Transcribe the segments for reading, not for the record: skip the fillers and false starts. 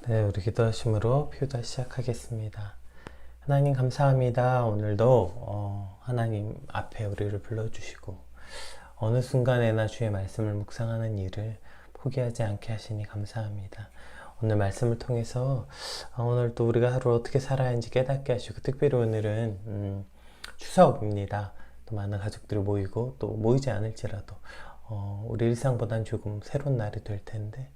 네, 우리 기도하심으로 표도 시작하겠습니다. 하나님 감사합니다. 오늘도 하나님 앞에 우리를 불러주시고 어느 순간에나 주의 말씀을 묵상하는 일을 포기하지 않게 하시니 감사합니다. 오늘 말씀을 통해서 오늘 또 우리가 하루 어떻게 살아야 하는지 깨닫게 하시고, 특별히 오늘은 추석입니다. 또 많은 가족들이 모이고 또 모이지 않을지라도 우리 일상보단 조금 새로운 날이 될 텐데,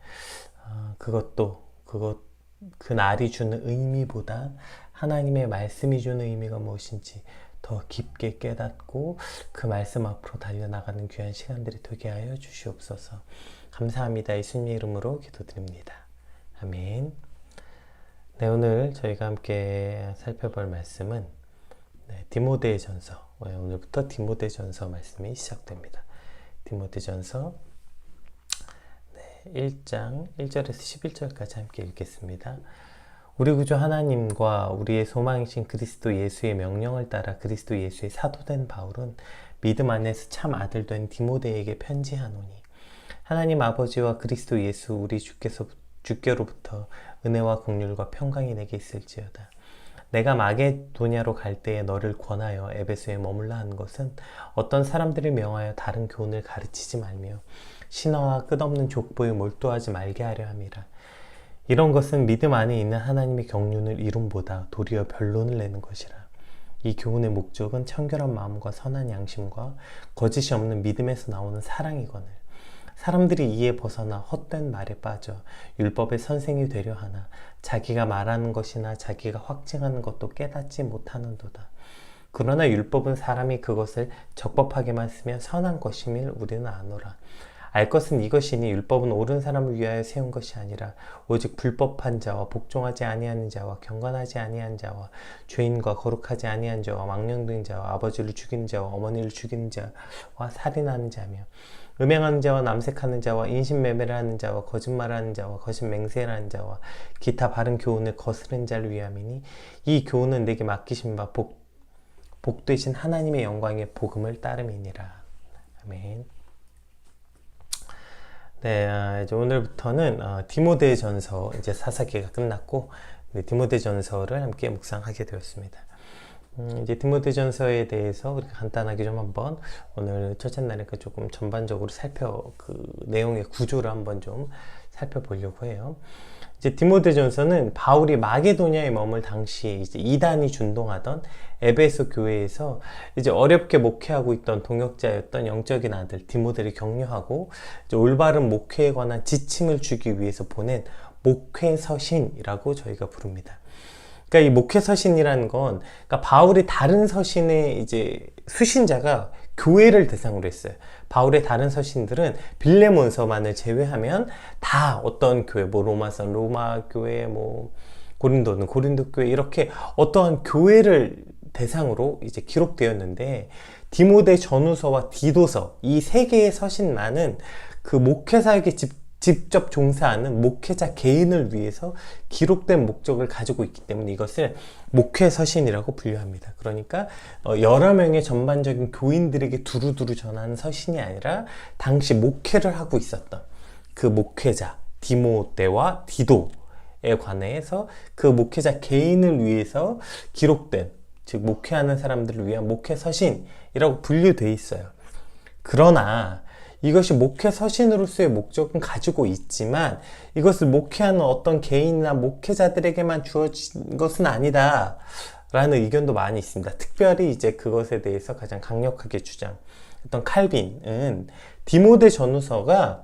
그 날이 주는 의미보다 하나님의 말씀이 주는 의미가 무엇인지 더 깊게 깨닫고 그 말씀 앞으로 달려나가는 귀한 시간들이 되게 하여 주시옵소서. 감사합니다. 예수님의 이름으로 기도드립니다. 아멘. 네, 오늘 저희가 함께 살펴볼 말씀은 디모데전서, 오늘부터 디모데전서 말씀이 시작됩니다. 디모데전서 1장 1절에서 11절까지 함께 읽겠습니다. 우리 구주 하나님과 우리의 소망이신 그리스도 예수의 명령을 따라 그리스도 예수의 사도된 바울은 믿음 안에서 참 아들 된 디모데에게 편지하노니, 하나님 아버지와 그리스도 예수 우리 주께로부터 은혜와 긍휼과 평강이 내게 있을지어다. 내가 마게도냐로 갈 때에 너를 권하여 에베소에 머물라 한 것은 어떤 사람들을 명하여 다른 교훈을 가르치지 말며 신화와 끝없는 족보에 몰두하지 말게 하려 함이라. 이런 것은 믿음 안에 있는 하나님의 경륜을 이룸보다 도리어 변론을 내는 것이라. 이 교훈의 목적은 청결한 마음과 선한 양심과 거짓이 없는 믿음에서 나오는 사랑이거늘, 사람들이 이에 벗어나 헛된 말에 빠져 율법의 선생이 되려 하나 자기가 말하는 것이나 자기가 확증하는 것도 깨닫지 못하는도다. 그러나 율법은 사람이 그것을 적법하게만 쓰면 선한 것임을 우리는 아노라. 알 것은 이것이니 율법은 옳은 사람을 위하여 세운 것이 아니라 오직 불법한 자와 복종하지 아니하는 자와 경건하지 아니한 자와 죄인과 거룩하지 아니한 자와 망령된 자와 아버지를 죽이는 자와 어머니를 죽이는 자와 살인하는 자며 음행하는 자와 남색하는 자와 인신매매를 하는 자와 거짓말하는 자와 거짓 맹세를 자와 기타 바른 교훈을 거스른 자를 위함이니, 이 교훈은 내게 맡기신 바 복되신 하나님의 영광의 복음을 따름이니라. 아멘. 네, 이제 오늘부터는 디모데전서, 이제 사사기가 끝났고 디모데전서를 함께 묵상하게 되었습니다. 이제 디모데전서에 대해서 우리가 간단하게 좀 한번, 오늘 첫째 날이니까 조금 전반적으로 그 내용의 구조를 한번 좀 살펴보려고 해요. 이제 디모데전서는 바울이 마게도냐에 머물 당시에 이제 이단이 준동하던 에베소 교회에서 이제 어렵게 목회하고 있던 동역자였던 영적인 아들 디모데를 격려하고 이제 올바른 목회에 관한 지침을 주기 위해서 보낸 목회서신이라고 저희가 부릅니다. 그러니까 이 목회서신이라는 건, 그러니까 바울이 다른 서신의 이제 수신자가 교회를 대상으로 했어요. 바울의 다른 서신들은 빌레몬서만을 제외하면 다 어떤 교회, 뭐 로마서 로마 교회, 뭐 고린도는 고린도 교회, 이렇게 어떠한 교회를 대상으로 이제 기록되었는데, 디모데 전후서와 디도서 이 세 개의 서신만은 그 목회사에게 직접 종사하는 목회자 개인을 위해서 기록된 목적을 가지고 있기 때문에 이것을 목회서신이라고 분류합니다. 그러니까 여러 명의 전반적인 교인들에게 두루두루 전하는 서신이 아니라 당시 목회를 하고 있었던 그 목회자 디모데와 디도에 관해서 그 목회자 개인을 위해서 기록된, 즉 목회하는 사람들을 위한 목회서신이라고 분류되어 있어요. 그러나 이것이 목회서신으로서의 목적은 가지고 있지만 이것을 목회하는 어떤 개인이나 목회자들에게만 주어진 것은 아니다 라는 의견도 많이 있습니다. 특별히 이제 그것에 대해서 가장 강력하게 주장했던 칼빈은 디모데 전후서가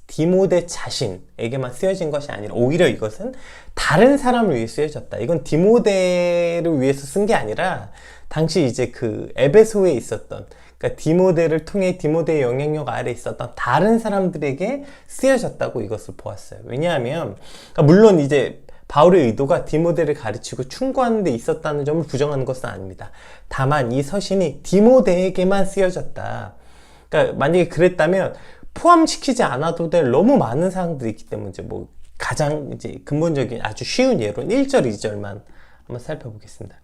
디모데 자신에게만 쓰여진 것이 아니라 오히려 이것은 다른 사람을 위해 쓰여졌다. 이건 디모데를 위해서 쓴 게 아니라 당시 이제 그 에베소에 있었던, 그러니까 디모데를 통해 디모데의 영향력 아래 있었던 다른 사람들에게 쓰여졌다고 이것을 보았어요. 왜냐하면 그러니까 물론 이제 바울의 의도가 디모데를 가르치고 충고하는 데 있었다는 점을 부정하는 것은 아닙니다. 다만 이 서신이 디모데에게만 쓰여졌다. 그러니까 만약에 그랬다면 포함시키지 않아도 될 너무 많은 사항들이 있기 때문에 이제 뭐 가장 이제 근본적인 아주 쉬운 예로는 1절, 2절만 한번 살펴보겠습니다.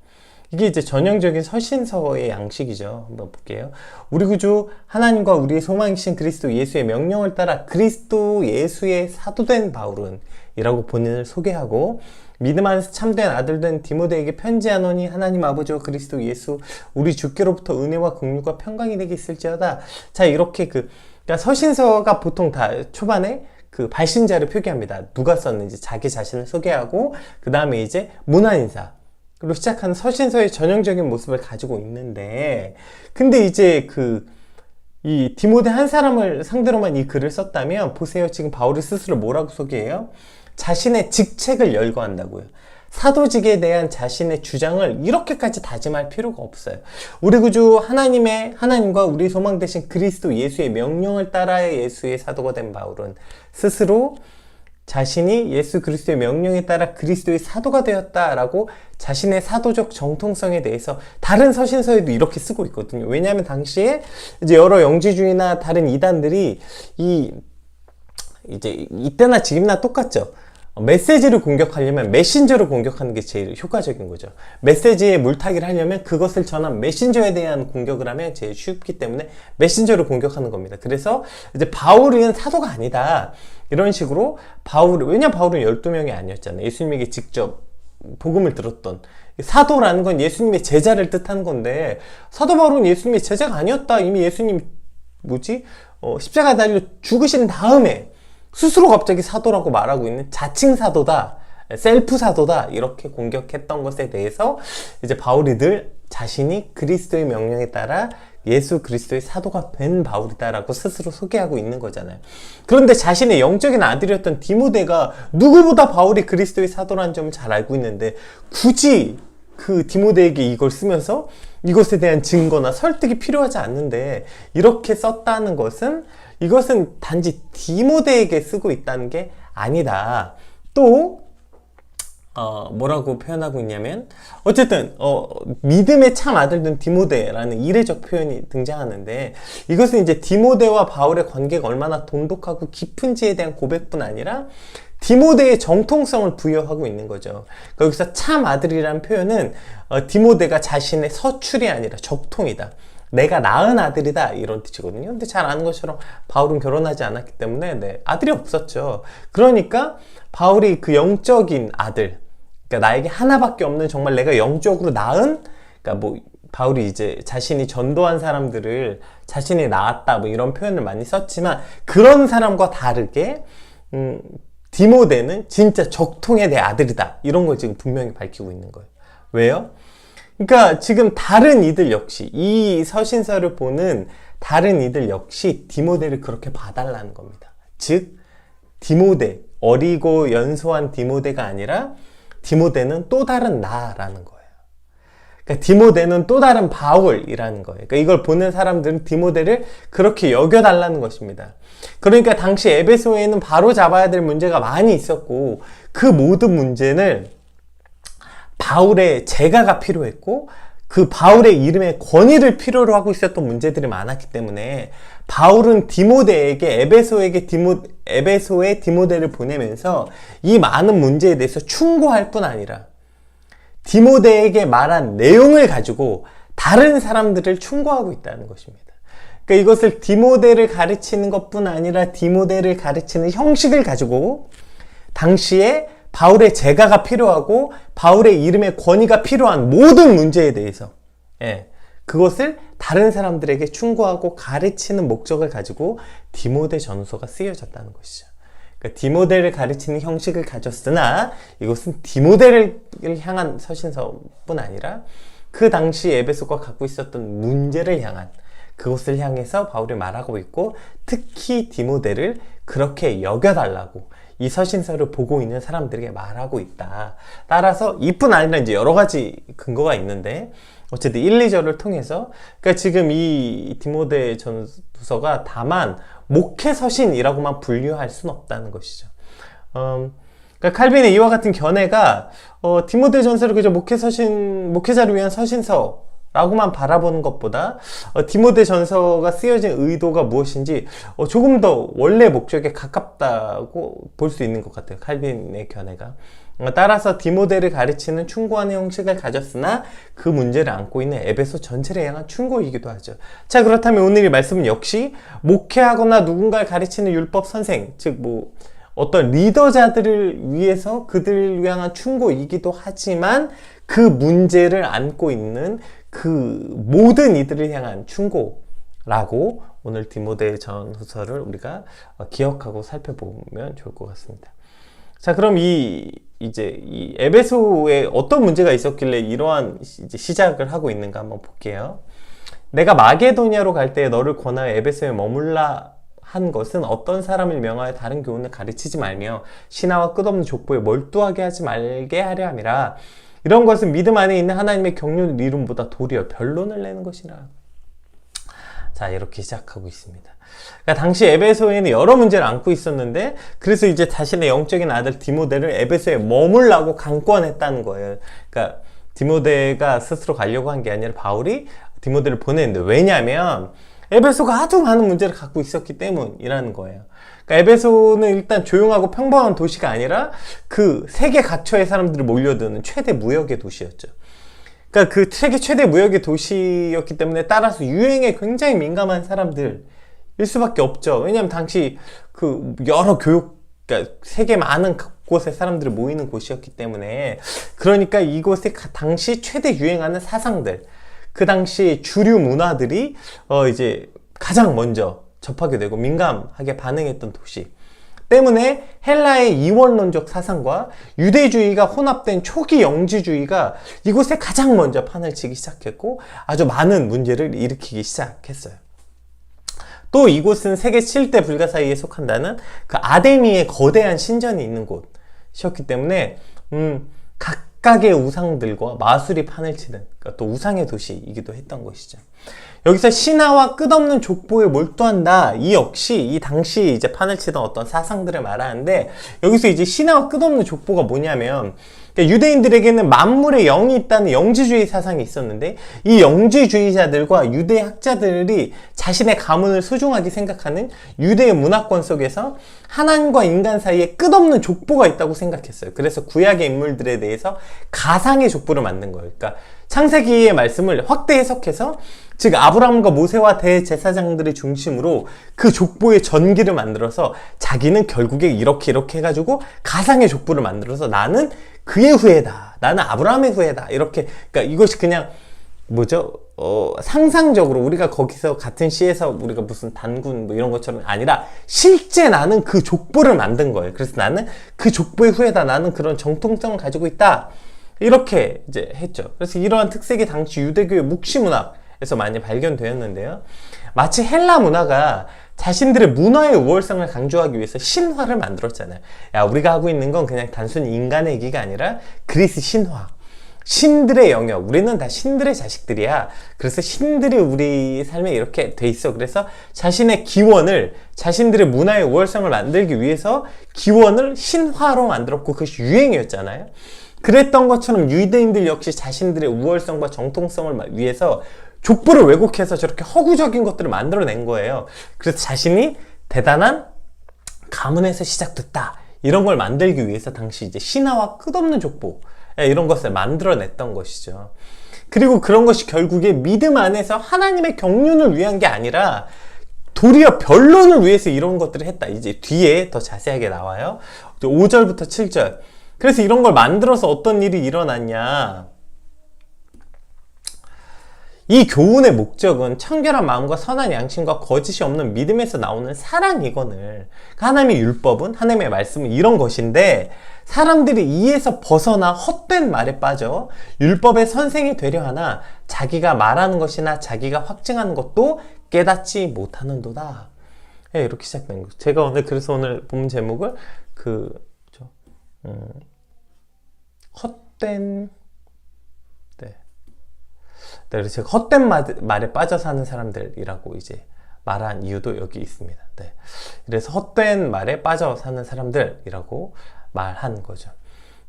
이게 이제 전형적인 서신서의 양식이죠. 한번 볼게요. 우리 구주 하나님과 우리의 소망이신 그리스도 예수의 명령을 따라 그리스도 예수의 사도된 바울은 이라고 본인을 소개하고, 믿음 안에서 참된 아들 된 디모데에게 편지하노니 하나님 아버지와 그리스도 예수 우리 주께로부터 은혜와 긍휼과 평강이 되게 있을지어다. 자, 이렇게 그러니까 서신서가 보통 다 초반에 그 발신자를 표기합니다. 누가 썼는지 자기 자신을 소개하고, 그 다음에 이제 문안 인사로 시작하는 서신서의 전형적인 모습을 가지고 있는데, 근데 이제 이 디모데 한 사람을 상대로만 이 글을 썼다면, 보세요. 지금 바울이 스스로 뭐라고 소개해요? 자신의 직책을 열거한다고요. 사도직에 대한 자신의 주장을 이렇게까지 다짐할 필요가 없어요. 우리 구주 하나님과 우리 소망 되신 그리스도 예수의 명령을 따라 예수의 사도가 된 바울은 스스로 자신이 예수 그리스도의 명령에 따라 그리스도의 사도가 되었다라고 자신의 사도적 정통성에 대해서 다른 서신서에도 이렇게 쓰고 있거든요. 왜냐하면 당시에 이제 여러 영지주의나 다른 이단들이 이제 이때나 지금이나 똑같죠. 메시지를 공격하려면 메신저로 공격하는 게 제일 효과적인 거죠. 메시지에 물타기를 하려면 그것을 전한 메신저에 대한 공격을 하면 제일 쉽기 때문에 메신저를 공격하는 겁니다. 그래서 이제 바울은 사도가 아니다, 이런 식으로 왜냐 바울은 12명이 아니었잖아요. 예수님에게 직접 복음을 들었던. 사도라는 건 예수님의 제자를 뜻하는 건데, 사도 바울은 예수님의 제자가 아니었다. 이미 예수님 십자가에 달려 죽으신 다음에 스스로 갑자기 사도라고 말하고 있는 자칭 사도다, 셀프 사도다, 이렇게 공격했던 것에 대해서 이제 바울이 늘 자신이 그리스도의 명령에 따라 예수 그리스도의 사도가 된 바울이다라고 스스로 소개하고 있는 거잖아요. 그런데 자신의 영적인 아들이었던 디모데가 누구보다 바울이 그리스도의 사도라는 점을 잘 알고 있는데, 굳이 그 디모데에게 이걸 쓰면서 이것에 대한 증거나 설득이 필요하지 않는데 이렇게 썼다는 것은, 이것은 단지 디모데에게 쓰고 있다는 게 아니다. 또 뭐라고 표현하고 있냐면, 어쨌든 믿음의 참 아들된 디모데라는 이례적 표현이 등장하는데, 이것은 이제 디모데와 바울의 관계가 얼마나 돈독하고 깊은지에 대한 고백뿐 아니라 디모데의 정통성을 부여하고 있는 거죠. 여기서 참 아들이라는 표현은 디모데가 자신의 서출이 아니라 적통이다, 내가 낳은 아들이다, 이런 뜻이거든요. 근데 잘 아는 것처럼 바울은 결혼하지 않았기 때문에 아들이 없었죠. 그러니까 바울이 그 영적인 아들, 그러니까 나에게 하나밖에 없는, 정말 내가 영적으로 낳은, 그러니까 바울이 이제 자신이 전도한 사람들을 자신이 낳았다, 이런 표현을 많이 썼지만, 그런 사람과 다르게 디모데는 진짜 적통의 내 아들이다, 이런 걸 지금 분명히 밝히고 있는 거예요. 왜요? 그러니까 지금 다른 이들 역시, 이 서신서를 보는 다른 이들 역시 디모데를 그렇게 봐달라는 겁니다. 즉 디모데, 어리고 연소한 디모데가 아니라 디모데는 또 다른 나라는 거예요. 그러니까 디모데는 또 다른 바울이라는 거예요. 그러니까 이걸 보는 사람들은 디모데를 그렇게 여겨달라는 것입니다. 그러니까 당시 에베소에는 바로 잡아야 될 문제가 많이 있었고, 그 모든 문제는 바울의 제가가 필요했고, 그 바울의 이름의 권위를 필요로 하고 있었던 문제들이 많았기 때문에, 바울은 디모데에게 에베소에 디모데를 보내면서 이 많은 문제에 대해서 충고할 뿐 아니라 디모데에게 말한 내용을 가지고 다른 사람들을 충고하고 있다는 것입니다. 그러니까 이것을 디모데를 가르치는 것뿐 아니라 디모데를 가르치는 형식을 가지고 당시에 바울의 제가가 필요하고 바울의 이름의 권위가 필요한 모든 문제에 대해서 그것을 다른 사람들에게 충고하고 가르치는 목적을 가지고 디모데 전서가 쓰여졌다는 것이죠. 그러니까 디모데를 가르치는 형식을 가졌으나 이것은 디모데를 향한 서신서뿐 아니라 그 당시 에베소가 갖고 있었던 문제를 향한, 그것을 향해서 바울이 말하고 있고, 특히 디모데를 그렇게 여겨달라고 이 서신서를 보고 있는 사람들에게 말하고 있다. 따라서 이뿐 아니라 이제 여러 가지 근거가 있는데, 어쨌든 1, 2절을 통해서, 그러니까 지금 이 디모데 전서가 다만 목회 서신이라고만 분류할 수는 없다는 것이죠. 그러니까 칼빈의 이와 같은 견해가 디모데 전서를 그저 목회자를 위한 서신서 라고만 바라보는 것보다 디모데전서가 쓰여진 의도가 무엇인지 조금 더 원래 목적에 가깝다고 볼 수 있는 것 같아요. 칼빈의 견해가. 따라서 디모데를 가르치는 충고하는 형식을 가졌으나 그 문제를 안고 있는 에베소 전체를 향한 충고이기도 하죠. 자, 그렇다면 오늘 이 말씀은 역시 목회하거나 누군가를 가르치는 율법 선생, 즉 어떤 리더자들을 위해서 그들을 향한 충고이기도 하지만 그 문제를 안고 있는 그 모든 이들을 향한 충고라고 오늘 디모데전서를 우리가 기억하고 살펴보면 좋을 것 같습니다. 자, 그럼 이 에베소에 어떤 문제가 있었길래 이러한 시작을 하고 있는가 한번 볼게요. 내가 마게도냐로 갈 때 너를 권하여 에베소에 머물라 한 것은 어떤 사람을 명하여 다른 교훈을 가르치지 말며 신화와 끝없는 족보에 몰두하게 하지 말게 하려 함이라. 이런 것은 믿음 안에 있는 하나님의 경륜을 이룸보다 도리어 변론을 내는 것이라. 자, 이렇게 시작하고 있습니다. 그러니까 당시 에베소에는 여러 문제를 안고 있었는데, 그래서 이제 자신의 영적인 아들 디모데를 에베소에 머물라고 강권했다는 거예요. 그러니까 디모데가 스스로 가려고 한 게 아니라 바울이 디모데를 보냈는데, 왜냐하면 에베소가 아주 많은 문제를 갖고 있었기 때문이라는 거예요. 그러니까 에베소는 일단 조용하고 평범한 도시가 아니라 그 세계 각처의 사람들이 몰려드는 최대 무역의 도시였죠. 그러니까 그 세계 최대 무역의 도시였기 때문에 따라서 유행에 굉장히 민감한 사람들일 수밖에 없죠. 왜냐하면 당시 그 여러 그러니까 세계 많은 곳에 사람들이 모이는 곳이었기 때문에, 그러니까 이곳에 당시 최대 유행하는 사상들, 그 당시 주류 문화들이 이제 가장 먼저 접하게 되고 민감하게 반응했던 도시 때문에 헬라의 이원론적 사상과 유대주의가 혼합된 초기 영지주의가 이곳에 가장 먼저 판을 치기 시작했고 아주 많은 문제를 일으키기 시작했어요. 또 이곳은 세계 7대 불가 사이에 속한다는 그 아데미의 거대한 신전이 있는 곳이었기 때문에 각각의 우상들과 마술이 판을 치는, 그러니까 또 우상의 도시이기도 했던 것이죠. 여기서 신화와 끝없는 족보에 몰두한다. 이 역시 이 당시 이제 판을 치던 어떤 사상들을 말하는데, 여기서 이제 신화와 끝없는 족보가 뭐냐면, 그러니까 유대인들에게는 만물의 영이 있다는 영지주의 사상이 있었는데, 이 영지주의자들과 유대 학자들이 자신의 가문을 소중하게 생각하는 유대의 문화권 속에서 하나님과 인간 사이에 끝없는 족보가 있다고 생각했어요. 그래서 구약의 인물들에 대해서 가상의 족보를 만든 거예요. 그러니까 창세기의 말씀을 확대 해석해서, 즉 아브라함과 모세와 대제사장들을 중심으로 그 족보의 전기를 만들어서 자기는 결국에 이렇게 해가지고 가상의 족보를 만들어서 나는 그의 후예다, 나는 아브라함의 후예다, 이렇게. 그러니까 이것이 그냥 상상적으로 우리가 거기서 같은 시에서 우리가 무슨 단군 이런 것처럼 아니라 실제 나는 그 족보를 만든 거예요. 그래서 나는 그 족보의 후예다, 나는 그런 정통성을 가지고 있다, 이렇게 이제 했죠. 그래서 이러한 특색이 당시 유대교의 묵시문학에서 많이 발견되었는데요. 마치 헬라 문화가 자신들의 문화의 우월성을 강조하기 위해서 신화를 만들었잖아요. 야, 우리가 하고 있는 건 그냥 단순히 인간의 얘기가 아니라 그리스 신화, 신들의 영역, 우리는 다 신들의 자식들이야. 그래서 신들이 우리 삶에 이렇게 돼 있어. 그래서 자신의 기원을, 자신들의 문화의 우월성을 만들기 위해서 기원을 신화로 만들었고, 그것이 유행이었잖아요. 그랬던 것처럼 유대인들 역시 자신들의 우월성과 정통성을 위해서 족보를 왜곡해서 저렇게 허구적인 것들을 만들어낸 거예요. 그래서 자신이 대단한 가문에서 시작됐다, 이런 걸 만들기 위해서 당시 이제 신화와 끝없는 족보, 이런 것을 만들어냈던 것이죠. 그리고 그런 것이 결국에 믿음 안에서 하나님의 경륜을 위한 게 아니라 도리어 변론을 위해서 이런 것들을 했다. 이제 뒤에 더 자세하게 나와요. 5절부터 7절. 그래서 이런 걸 만들어서 어떤 일이 일어났냐. 이 교훈의 목적은 청결한 마음과 선한 양심과 거짓이 없는 믿음에서 나오는 사랑이거늘. 하나님의 율법은, 하나님의 말씀은 이런 것인데, 사람들이 이에서 벗어나 헛된 말에 빠져 율법의 선생이 되려 하나 자기가 말하는 것이나 자기가 확증하는 것도 깨닫지 못하는도다. 이렇게 시작된 거죠. 제가 그래서 오늘 본 제목을 헛된, 그래서 제가 헛된 말에 빠져 사는 사람들이라고 이제 말한 이유도 여기 있습니다. 네. 그래서 헛된 말에 빠져 사는 사람들이라고 말한 거죠.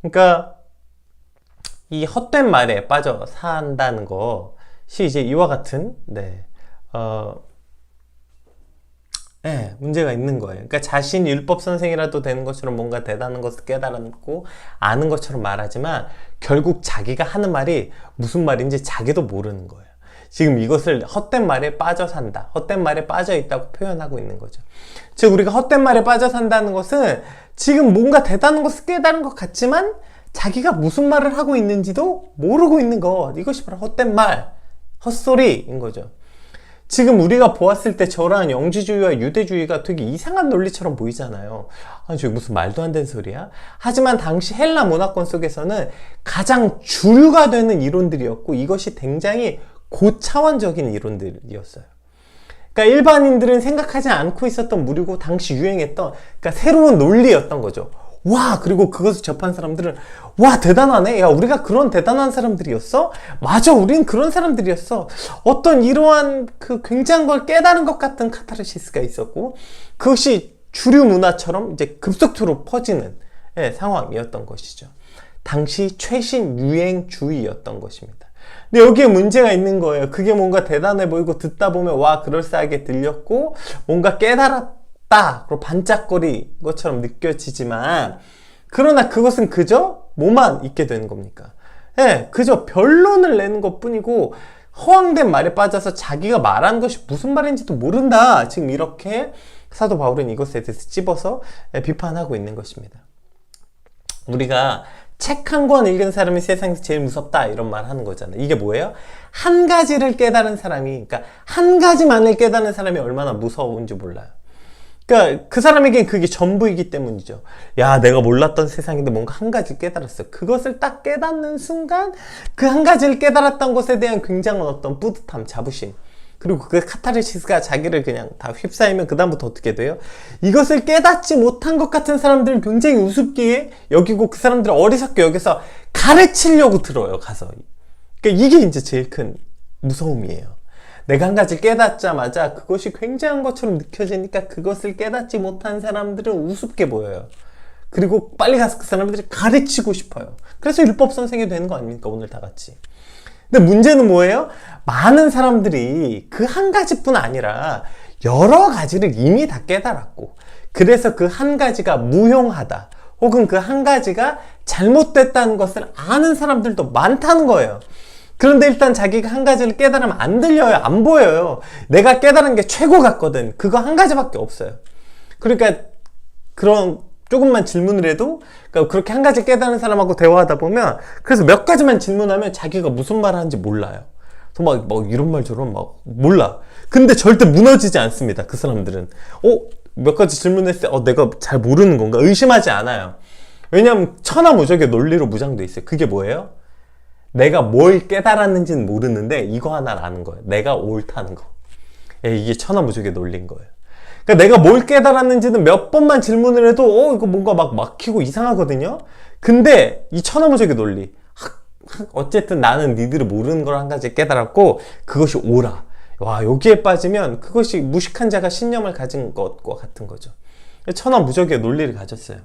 그러니까 이 헛된 말에 빠져 산다는 거, 이제 이와 같은 문제가 있는 거예요. 그러니까 자신이 율법 선생이라도 되는 것처럼 뭔가 대단한 것을 깨달았고 아는 것처럼 말하지만 결국 자기가 하는 말이 무슨 말인지 자기도 모르는 거예요. 지금 이것을 헛된 말에 빠져 산다, 헛된 말에 빠져 있다고 표현하고 있는 거죠. 즉 우리가 헛된 말에 빠져 산다는 것은 지금 뭔가 대단한 것을 깨달은 것 같지만 자기가 무슨 말을 하고 있는지도 모르고 있는 것, 이것이 바로 헛된 말, 헛소리인 거죠. 지금 우리가 보았을 때 저러한 영지주의와 유대주의가 되게 이상한 논리처럼 보이잖아요. 아니 저게 무슨 말도 안 되는 소리야? 하지만 당시 헬라 문화권 속에서는 가장 주류가 되는 이론들이었고 이것이 굉장히 고차원적인 이론들이었어요. 그러니까 일반인들은 생각하지 않고 있었던 무리고 당시 유행했던 그러니까 새로운 논리였던 거죠. 와, 그리고 그것을 접한 사람들은 와, 대단하네. 야, 우리가 그런 대단한 사람들이었어? 맞아, 우린 그런 사람들이었어. 어떤 이러한 그 굉장한 걸 깨달은 것 같은 카타르시스가 있었고 그것이 주류 문화처럼 이제 급속도로 퍼지는 상황이었던 것이죠. 당시 최신 유행주의였던 것입니다. 근데 여기에 문제가 있는 거예요. 그게 뭔가 대단해 보이고 듣다 보면 와, 그럴싸하게 들렸고 뭔가 깨달았다, 그리고 반짝거리 것처럼 느껴지지만 그러나 그것은 그저 뭐만 있게 되는 겁니까? 그저 변론을 내는 것 뿐이고 허황된 말에 빠져서 자기가 말한 것이 무슨 말인지도 모른다. 지금 이렇게 사도 바울은 이것에 대해서 찝어서 비판하고 있는 것입니다. 우리가 책 한 권 읽은 사람이 세상에서 제일 무섭다 이런 말 하는 거잖아요. 이게 뭐예요? 한 가지를 깨달은 사람이, 그러니까 한 가지만을 깨달은 사람이 얼마나 무서운지 몰라요. 그러니까 그 사람에겐 그게 전부이기 때문이죠. 야, 내가 몰랐던 세상인데 뭔가 한 가지 깨달았어. 그것을 딱 깨닫는 순간 그 한 가지를 깨달았던 것에 대한 굉장한 어떤 뿌듯함, 자부심, 그리고 그 카타르시스가 자기를 그냥 다 휩싸이면 그 다음부터 어떻게 돼요? 이것을 깨닫지 못한 것 같은 사람들은 굉장히 우습게 여기고 그 사람들을 어리석게 여기서 가르치려고 들어요, 가서. 그러니까 이게 이제 제일 큰 무서움이에요. 내가 한 가지 깨닫자마자 그것이 굉장한 것처럼 느껴지니까 그것을 깨닫지 못한 사람들은 우습게 보여요. 그리고 빨리 가서 그 사람들이 가르치고 싶어요. 그래서 율법 선생이 되는 거 아닙니까, 오늘 다 같이. 근데 문제는 뭐예요? 많은 사람들이 그 한 가지뿐 아니라 여러 가지를 이미 다 깨달았고 그래서 그 한 가지가 무용하다 혹은 그 한 가지가 잘못됐다는 것을 아는 사람들도 많다는 거예요. 그런데 일단 자기가 한 가지를 깨달으면 안 들려요, 안 보여요. 내가 깨달은 게 최고 같거든. 그거 한 가지밖에 없어요. 그러니까 그런 조금만 질문을 해도, 그러니까 그렇게 한 가지 깨달은 사람하고 대화하다 보면 그래서 몇 가지만 질문하면 자기가 무슨 말 하는지 몰라요. 막 이런 말 저런 막 몰라. 근데 절대 무너지지 않습니다, 그 사람들은. 몇 가지 질문했을 때 내가 잘 모르는 건가? 의심하지 않아요. 왜냐하면 천하무적의 논리로 무장돼 있어요. 그게 뭐예요? 내가 뭘 깨달았는지는 모르는데 이거 하나 아는 거예요. 내가 옳다는 거. 이게 천하무적의 논리인 거예요. 그러니까 내가 뭘 깨달았는지는 몇 번만 질문을 해도 이거 뭔가 막 막히고 이상하거든요. 근데 이 천하무적의 논리, 어쨌든 나는 니들이 모르는 걸 한 가지 깨달았고 그것이 옳아. 와, 여기에 빠지면 그것이 무식한 자가 신념을 가진 것과 같은 거죠. 천하무적의 논리를 가졌어요.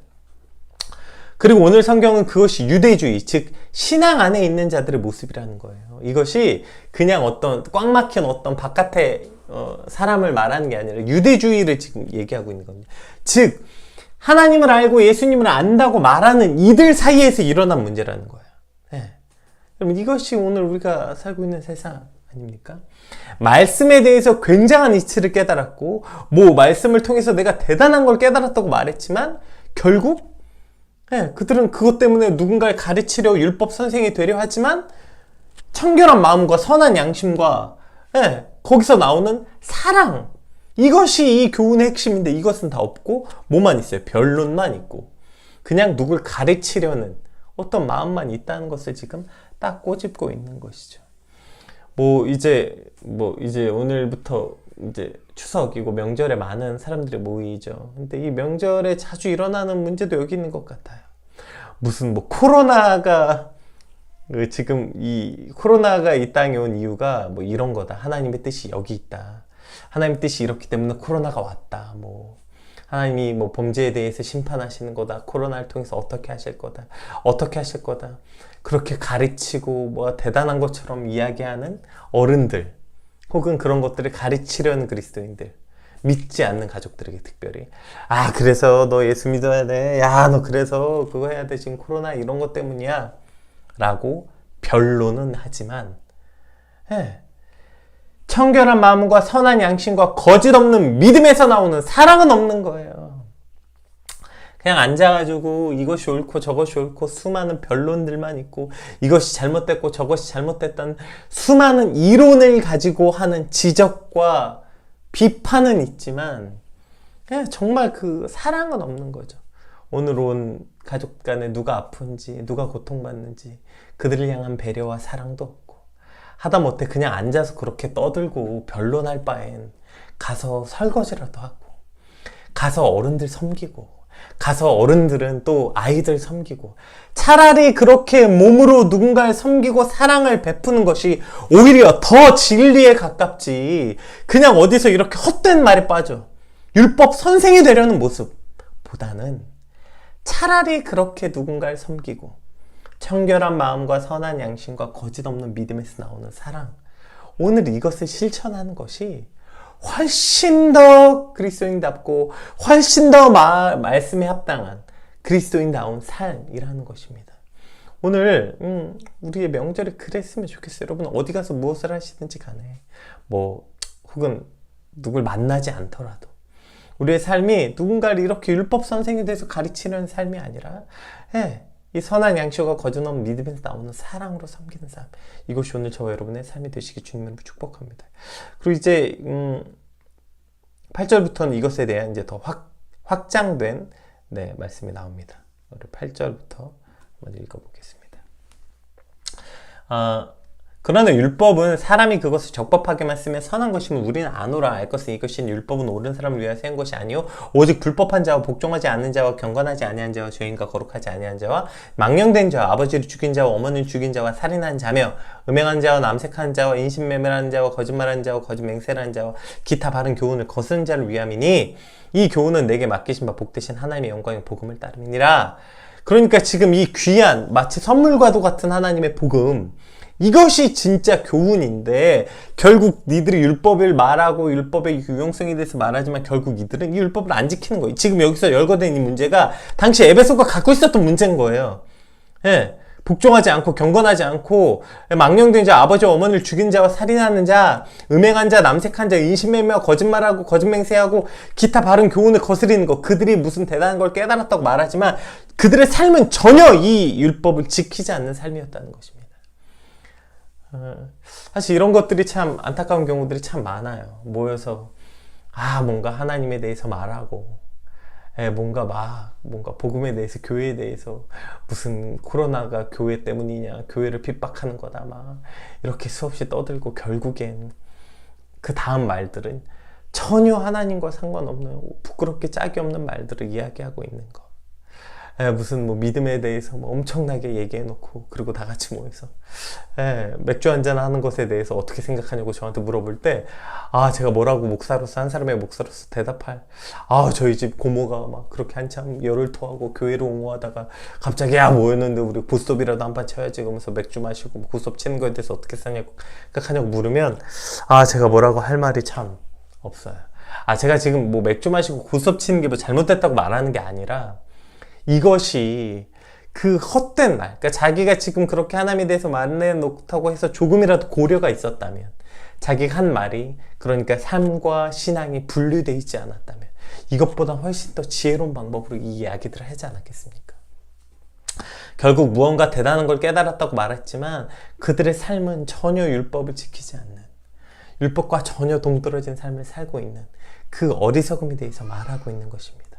그리고 오늘 성경은 그것이 유대주의, 즉 신앙 안에 있는 자들의 모습이라는 거예요. 이것이 그냥 어떤 꽉 막힌 어떤 바깥의 사람을 말하는 게 아니라 유대주의를 지금 얘기하고 있는 겁니다. 즉 하나님을 알고 예수님을 안다고 말하는 이들 사이에서 일어난 문제라는 거예요. 그럼 이것이 오늘 우리가 살고 있는 세상 아닙니까? 말씀에 대해서 굉장한 이치를 깨달았고 말씀을 통해서 내가 대단한 걸 깨달았다고 말했지만 결국 그들은 그것 때문에 누군가를 가르치려 율법 선생이 되려 하지만 청결한 마음과 선한 양심과 거기서 나오는 사랑, 이것이 이 교훈의 핵심인데 이것은 다 없고 뭐만 있어요? 변론만 있고 그냥 누굴 가르치려는 어떤 마음만 있다는 것을 지금 딱 꼬집고 있는 것이죠. 이제 오늘부터 이제 추석이고 명절에 많은 사람들이 모이죠. 근데 이 명절에 자주 일어나는 문제도 여기 있는 것 같아요. 무슨 코로나가 지금 이 코로나가 이 땅에 온 이유가 이런 거다. 하나님의 뜻이 여기 있다. 하나님의 뜻이 이렇기 때문에 코로나가 왔다. 하나님이 뭐 범죄에 대해서 심판하시는 거다. 코로나를 통해서 어떻게 하실 거다. 어떻게 하실 거다. 그렇게 가르치고 뭐 대단한 것처럼 이야기하는 어른들, 혹은 그런 것들을 가르치려는 그리스도인들, 믿지 않는 가족들에게 특별히, 아 그래서 너 예수 믿어야 돼, 야 너 그래서 그거 해야 돼, 지금 코로나 이런 것 때문이야 라고 변론은 하지만, 청결한 마음과 선한 양심과 거짓 없는 믿음에서 나오는 사랑은 없는 거예요. 그냥 앉아가지고 이것이 옳고 저것이 옳고 수많은 변론들만 있고, 이것이 잘못됐고 저것이 잘못됐다는 수많은 이론을 가지고 하는 지적과 비판은 있지만, 그냥 정말 그 사랑은 없는 거죠. 오늘 온 가족 간에 누가 아픈지, 누가 고통받는지 그들을 향한 배려와 사랑도 없고, 하다못해 그냥 앉아서 그렇게 떠들고 변론할 바엔 가서 설거지라도 하고, 가서 어른들 섬기고, 가서 어른들은 또 아이들 섬기고, 차라리 그렇게 몸으로 누군가를 섬기고 사랑을 베푸는 것이 오히려 더 진리에 가깝지, 그냥 어디서 이렇게 헛된 말에 빠져 율법 선생이 되려는 모습보다는 차라리 그렇게 누군가를 섬기고 청결한 마음과 선한 양심과 거짓 없는 믿음에서 나오는 사랑, 오늘 이것을 실천하는 것이 훨씬 더 그리스도인답고 훨씬 더 말씀에 합당한 그리스도인다운 삶이라는 것입니다. 오늘 우리의 명절이 그랬으면 좋겠어요. 여러분 어디 가서 무엇을 하시든지 간에, 뭐 혹은 누굴 만나지 않더라도 우리의 삶이 누군가를 이렇게 율법 선생이 돼서 가르치는 삶이 아니라, 이 선한 양심과 거짓 없는 믿음에서 나오는 사랑으로 섬기는 삶, 이것이 오늘 저와 여러분의 삶이 되시길 주님으로 축복합니다. 그리고 이제 8절부터는 이것에 대한 이제 더 확장된 말씀이 나옵니다. 우리 8절부터 먼저 읽어보겠습니다. 그러나 율법은 사람이 그것을 적법하게만 쓰면 선한 것이면 우리는 아노라. 알 것은 이것이 율법은 옳은 사람을 위하여 세운 것이 아니요 오직 불법한 자와 복종하지 않는 자와 경건하지 아니한 자와 죄인과 거룩하지 아니한 자와 망령된 자와 아버지를 죽인 자와 어머니를 죽인 자와 살인한 자며 음행한 자와 남색한 자와 인신매매하는 자와 거짓말하는 자와 거짓 맹세하는 자와 기타 바른 교훈을 거스른 자를 위함이니, 이 교훈은 내게 맡기신 바 복되신 하나님의 영광의 복음을 따름이니라. 그러니까 지금 이 귀한 마치 선물과도 같은 하나님의 복음, 이것이 진짜 교훈인데, 결국 니들이 율법을 말하고 율법의 유용성에 대해서 말하지만 결국 이들은 이 율법을 안 지키는 거예요. 지금 여기서 열거된 이 문제가 당시 에베소가 갖고 있었던 문제인 거예요. 복종하지 않고 경건하지 않고 망령된 자, 아버지와 어머니를 죽인 자와 살인하는 자, 음행한 자, 남색한 자, 인신매매하고 거짓말하고 거짓맹세하고 기타 바른 교훈을 거스리는 거, 그들이 무슨 대단한 걸 깨달았다고 말하지만 그들의 삶은 전혀 이 율법을 지키지 않는 삶이었다는 것입니다. 사실 이런 것들이 참 안타까운 경우들이 참 많아요. 모여서 뭔가 하나님에 대해서 말하고, 뭔가 복음에 대해서, 교회에 대해서 무슨 코로나가 교회 때문이냐, 교회를 핍박하는 거다 막 이렇게 수없이 떠들고, 결국엔 그 다음 말들은 전혀 하나님과 상관없는 부끄럽게 짝이 없는 말들을 이야기하고 있는 거. 무슨 뭐 믿음에 대해서 뭐 엄청나게 얘기해놓고, 그리고 다 같이 모여서 맥주 한잔 하는 것에 대해서 어떻게 생각하냐고 저한테 물어볼 때, 제가 뭐라고 목사로서, 한 사람의 목사로서 대답할, 저희 집 고모가 막 그렇게 한참 열을 토하고 교회로 옹호하다가 갑자기 모였는데 우리 고스톱이라도 한판 쳐야지 그러면서 맥주 마시고 고스톱 치는 거에 대해서 어떻게 생각하냐고 물으면, 제가 뭐라고 할 말이 참 없어요. 제가 지금 뭐 맥주 마시고 고스톱 치는 게 뭐 잘못됐다고 말하는 게 아니라, 이것이 그 헛된 말, 그러니까 자기가 지금 그렇게 하나님에 대해서 말해놓다고 해서 조금이라도 고려가 있었다면, 자기가 한 말이 그러니까 삶과 신앙이 분리되어 있지 않았다면, 이것보다 훨씬 더 지혜로운 방법으로 이 이야기들을 하지 않았겠습니까? 결국 무언가 대단한 걸 깨달았다고 말했지만 그들의 삶은 전혀 율법을 지키지 않는, 율법과 전혀 동떨어진 삶을 살고 있는 그 어리석음에 대해서 말하고 있는 것입니다.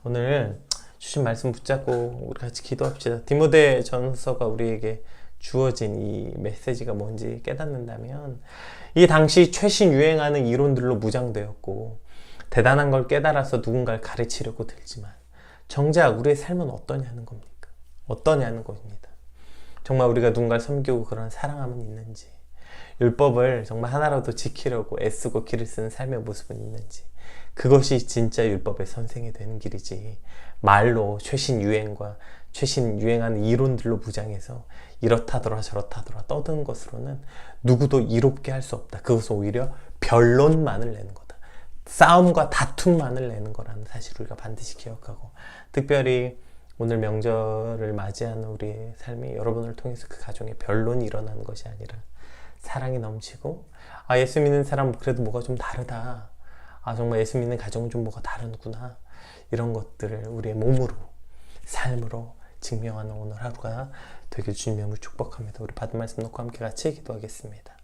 오늘 주신 말씀 붙잡고 우리 같이 기도합시다. 디모데전서가 우리에게 주어진 이 메시지가 뭔지 깨닫는다면, 이 당시 최신 유행하는 이론들로 무장되었고 대단한 걸 깨달아서 누군가를 가르치려고 들지만 정작 우리의 삶은 어떠냐는 겁니까? 어떠냐는 겁니다. 정말 우리가 누군가를 섬기고 그런 사랑함은 있는지, 율법을 정말 하나라도 지키려고 애쓰고 기를 쓰는 삶의 모습은 있는지, 그것이 진짜 율법의 선생이 되는 길이지. 말로 최신 유행과 최신 유행하는 이론들로 무장해서 이렇다더라 저렇다더라 떠드는 것으로는 누구도 이롭게 할 수 없다. 그것은 오히려 변론만을 내는 거다. 싸움과 다툼만을 내는 거라는 사실을 우리가 반드시 기억하고, 특별히 오늘 명절을 맞이하는 우리의 삶이 여러분을 통해서 그 가정에 변론이 일어나는 것이 아니라 사랑이 넘치고, 아, 예수 믿는 사람 그래도 뭐가 좀 다르다, 아, 정말 예수 믿는 가정은 좀 뭐가 다르구나, 이런 것들을 우리의 몸으로, 삶으로 증명하는 오늘 하루가 되길 주님의 이름으로 축복합니다. 우리 받은 말씀 놓고 함께 같이 기도하겠습니다.